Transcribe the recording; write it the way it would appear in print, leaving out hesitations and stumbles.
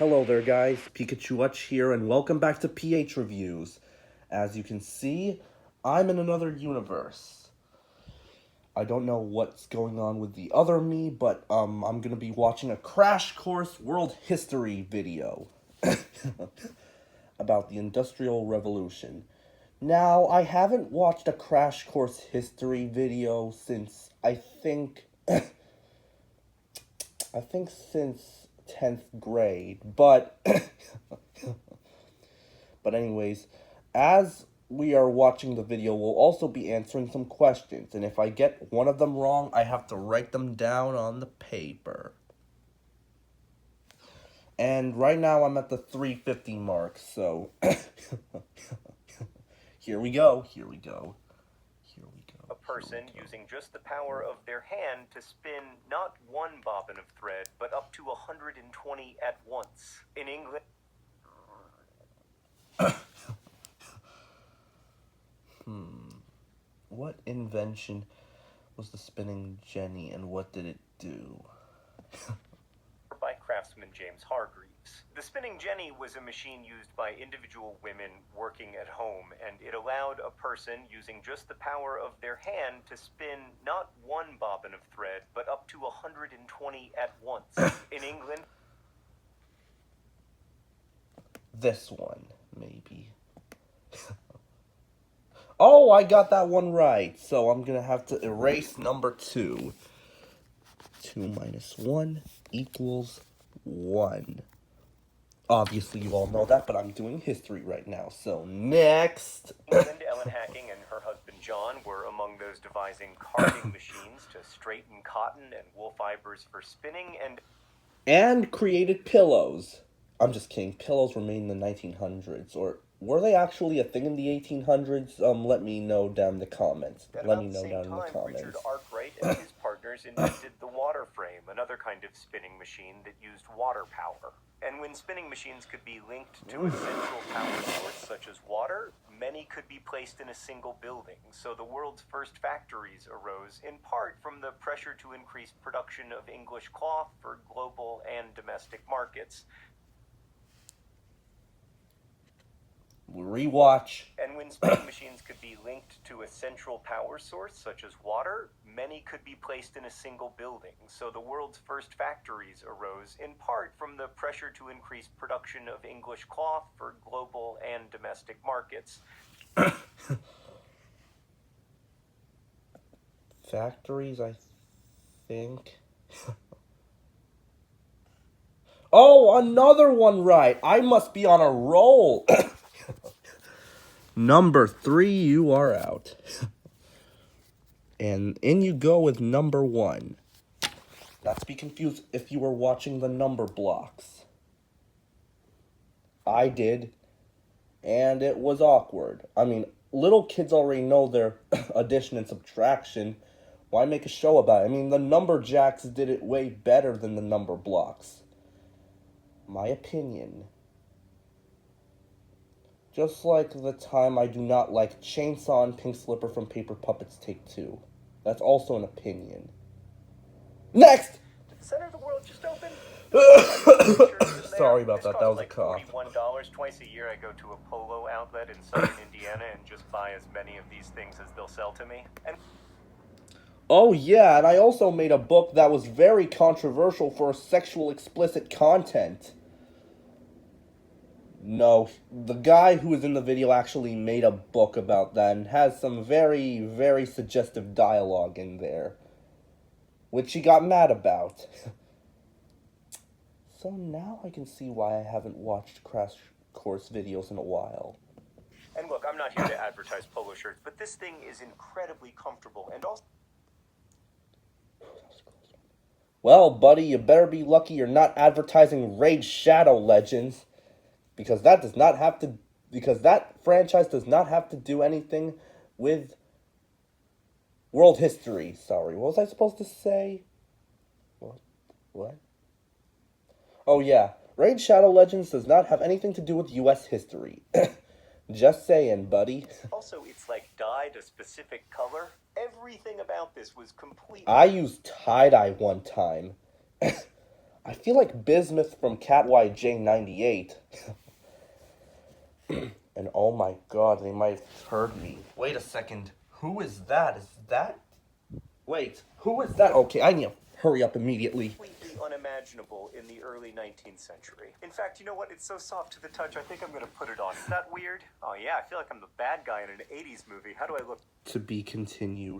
Hello there guys, Pikachu here, and welcome back to PH Reviews. As you can see, I'm in another universe. I don't know what's going on with the other me, but I'm gonna be watching a Crash Course World History video about the Industrial Revolution. Now, I haven't watched a Crash Course History video since, I think since 10th grade, but anyways, as we are watching the video, we'll also be answering some questions, and if I get one of them wrong, I have to write them down on the paper. And right now I'm at the 350 mark, so here we go. A person using just the power of their hand to spin not one bobbin of thread, but up to 120 at once. In England... What invention was the spinning jenny, and what did it do? by craftsman James Hargreaves. The spinning jenny was a machine used by individual women working at home, and it allowed a person using just the power of their hand to spin not one bobbin of thread, but up to 120 at once. In England... This one, maybe. Oh, I got that one right, so I'm gonna have to erase number 2. 2 minus 1 equals 1. Obviously, you all know that, but I'm doing history right now, so next! England, Ellen Hacking and her husband John were among those devising carding machines to straighten cotton and wool fibers for spinning and created pillows. I'm just kidding, pillows were made in the 1900s, or were they actually a thing in the 1800s? Let me know down in the comments. Richard Arkwright and his partners invented the water frame, another kind of spinning machine that used water power. And when spinning machines could be linked to a central power source, such as water, many could be placed in a single building. So the world's first factories arose, in part from the pressure to increase production of English cloth for global and domestic markets. Rewatch. And when spinning machines could be linked to a central power source, such as water, many could be placed in a single building. So the world's first factories arose, in part from the pressure to increase production of English cloth for global and domestic markets. Factories, I think. Oh, another one right. I must be on a roll. Number 3, you are out. And in you go with number 1. Not to be confused if you were watching the number blocks. I did, and it was awkward. I mean, little kids already know their addition and subtraction. Why make a show about it? I mean, the number jacks did it way better than the number blocks. My opinion. Just like the time I do not like Chainsaw and Pink Slipper from Paper Puppets Take 2. That's also an opinion. Next! Did the center of the world just open? Sorry about that was like a cough. $41 twice a year. I go to a polo outlet in southern Indiana and just buy as many of these things as they'll sell to me. Oh yeah, and I also made a book that was very controversial for sexual explicit content. No, the guy who was in the video actually made a book about that and has some very, very suggestive dialogue in there, which he got mad about. So now I can see why I haven't watched Crash Course videos in a while. And look, I'm not here to advertise polo shirts, but this thing is incredibly comfortable and also... Well, buddy, you better be lucky you're not advertising Raid Shadow Legends. Because that franchise does not have to do anything with world history. Sorry, what was I supposed to say? What? Oh yeah, Raid Shadow Legends does not have anything to do with U.S. history. Just saying, buddy. Also, it's like dyed a specific color. Everything about this was completely... I used tie-dye one time. I feel like Bismuth from Cat YJ98. And oh my god, they might have heard me. Wait a second. Who is that? Is that... Wait, who is that? Okay, I need to hurry up immediately. Completely unimaginable in the early 19th century. In fact, you know what? It's so soft to the touch, I think I'm gonna put it on. Is that weird? Oh yeah, I feel like I'm the bad guy in an 80s movie. How do I look? To be continued.